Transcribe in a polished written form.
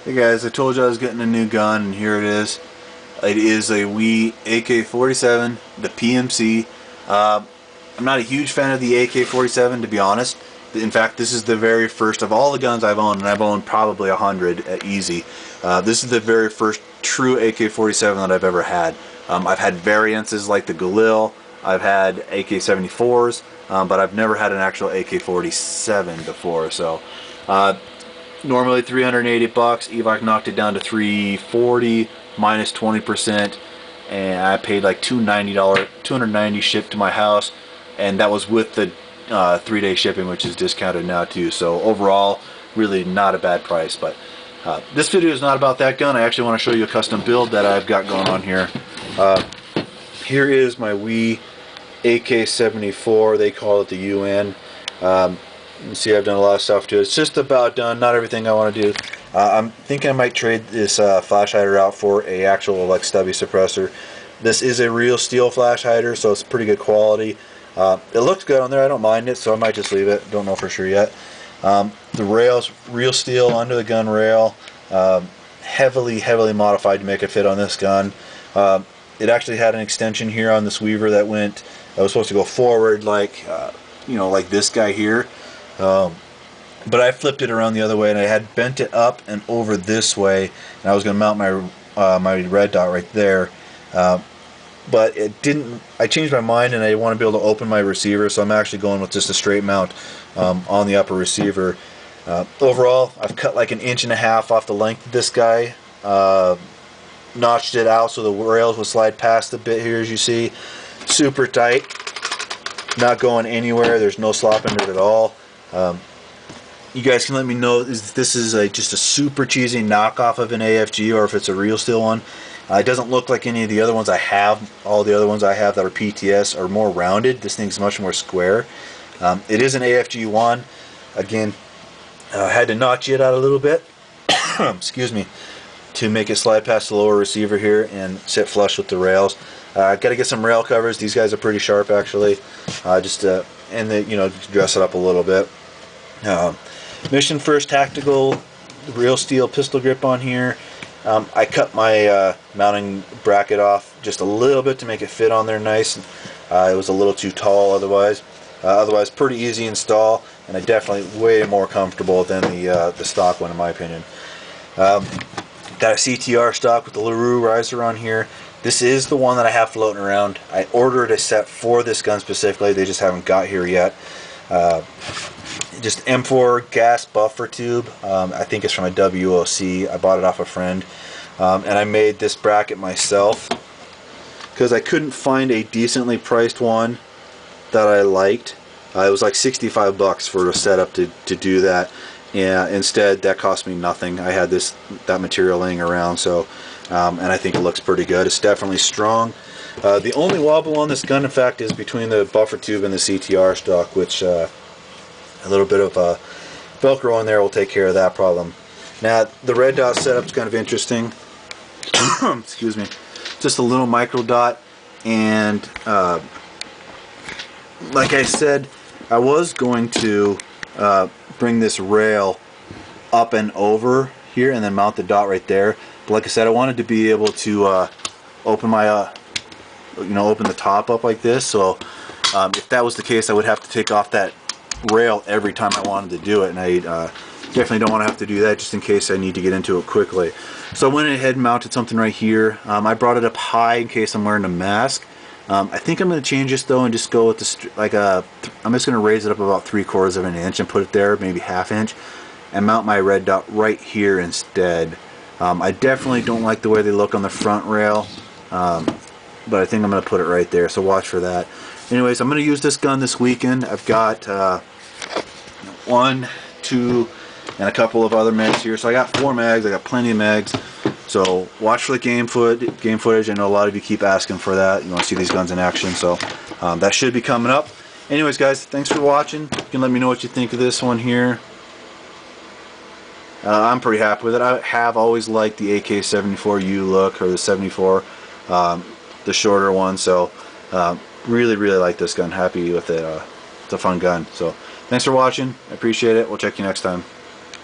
Hey guys, I told you I was getting a new gun, and here it is. It is a weAK47, the PMC. I'm not a huge fan of the AK-47, to be honest. In fact, this is the very first of all the guns I've owned, and I've owned probably 100 at easy. This is the very first true AK-47 that I've ever had. I've had variances like the Galil, I've had AK-74s, but I've never had an actual AK-47 before. So, normally $380 bucks. evac knocked it down to $340 minus 20%, and I paid like $290 shipped to my house, and that was with the 3-day shipping, which is discounted now too. So overall, really not a bad price. But this video is not about that gun. I actually want to show you a custom build that I've got going on here. Here is my weAK74. They call it the UN. You can see I've done a lot of stuff to it. It's just about done. Not everything I want to do. I'm thinking I might trade this flash hider out for a actual like stubby suppressor. This is a real steel flash hider, so it's pretty good quality. It looks good on there. I don't mind it, so I might just leave it. Don't know for sure yet. The rail's real steel under the gun rail. Heavily modified to make it fit on this gun. It actually had an extension here on this weaver that was supposed to go forward like like this guy here. But I flipped it around the other way, and I had bent it up and over this way, and I was going to mount my red dot right there, but it didn't. I changed my mind, and I want to be able to open my receiver, so I'm actually going with just a straight mount on the upper receiver. Overall, I've cut like 1.5 inches off the length of this guy, notched it out so the rails will slide past a bit here, as you see. Super tight, not going anywhere. There's no slop in it at all. You guys can let me know if this is just a super cheesy knockoff of an AFG or if it's a real steel one. It doesn't look like any of the other ones I have. All the other ones I have that are PTS are more rounded. This thing's much more square. It is an AFG one. Again, I had to notch it out a little bit excuse me, to make it slide past the lower receiver here and sit flush with the rails. Got to get some rail covers. These guys are pretty sharp, actually. And they, dress it up a little bit. Mission First Tactical real steel pistol grip on here. I cut my mounting bracket off just a little bit to make it fit on there nice. It was a little too tall otherwise. Otherwise, pretty easy install, and definitely way more comfortable than the stock one, in my opinion. Got a CTR stock with the LaRue riser on here. This is the one that I have floating around. I ordered a set for this gun specifically. They just haven't got here yet. Just M4 gas buffer tube. I think it's from a WOC. I bought it off a friend. And I made this bracket myself because I couldn't find a decently priced one that I liked. It was like 65 bucks for a setup to do that. Yeah, instead that cost me nothing. I had that material laying around, so and I think it looks pretty good. It's definitely strong. The only wobble on this gun, in fact, is between the buffer tube and the CTR stock, which a little bit of Velcro on there will take care of that problem. Now, the red dot setup is kind of interesting. Excuse me. Just a little micro dot, and like I said, I was going to bring this rail up and over here and then mount the dot right there. But like I said, I wanted to be able to open my open the top up like this. So if that was the case, I would have to take off that rail every time I wanted to do it, and I definitely don't want to have to do that just in case I need to get into it quickly. So I went ahead and mounted something right here. I brought it up high in case I'm wearing a mask. I think I'm going to change this though and just go with I'm just going to raise it up about 3/4 of an inch and put it there, maybe 1/2 inch, and mount my red dot right here instead. I definitely don't like the way they look on the front rail, but I think I'm going to put it right there, so watch for that. Anyways, I'm going to use this gun this weekend. I've got 1, 2, and a couple of other mags here. So I got 4 mags. I got plenty of mags. So watch for the game footage. I know a lot of you keep asking for that. You want to see these guns in action, so that should be coming up. Anyways, guys, thanks for watching. You can let me know what you think of this one here. I'm pretty happy with it. I have always liked the AK74U look, or the 74, the shorter one. So really like this gun. Happy with it. It's a fun gun. So thanks for watching. I appreciate it. We'll check you next time.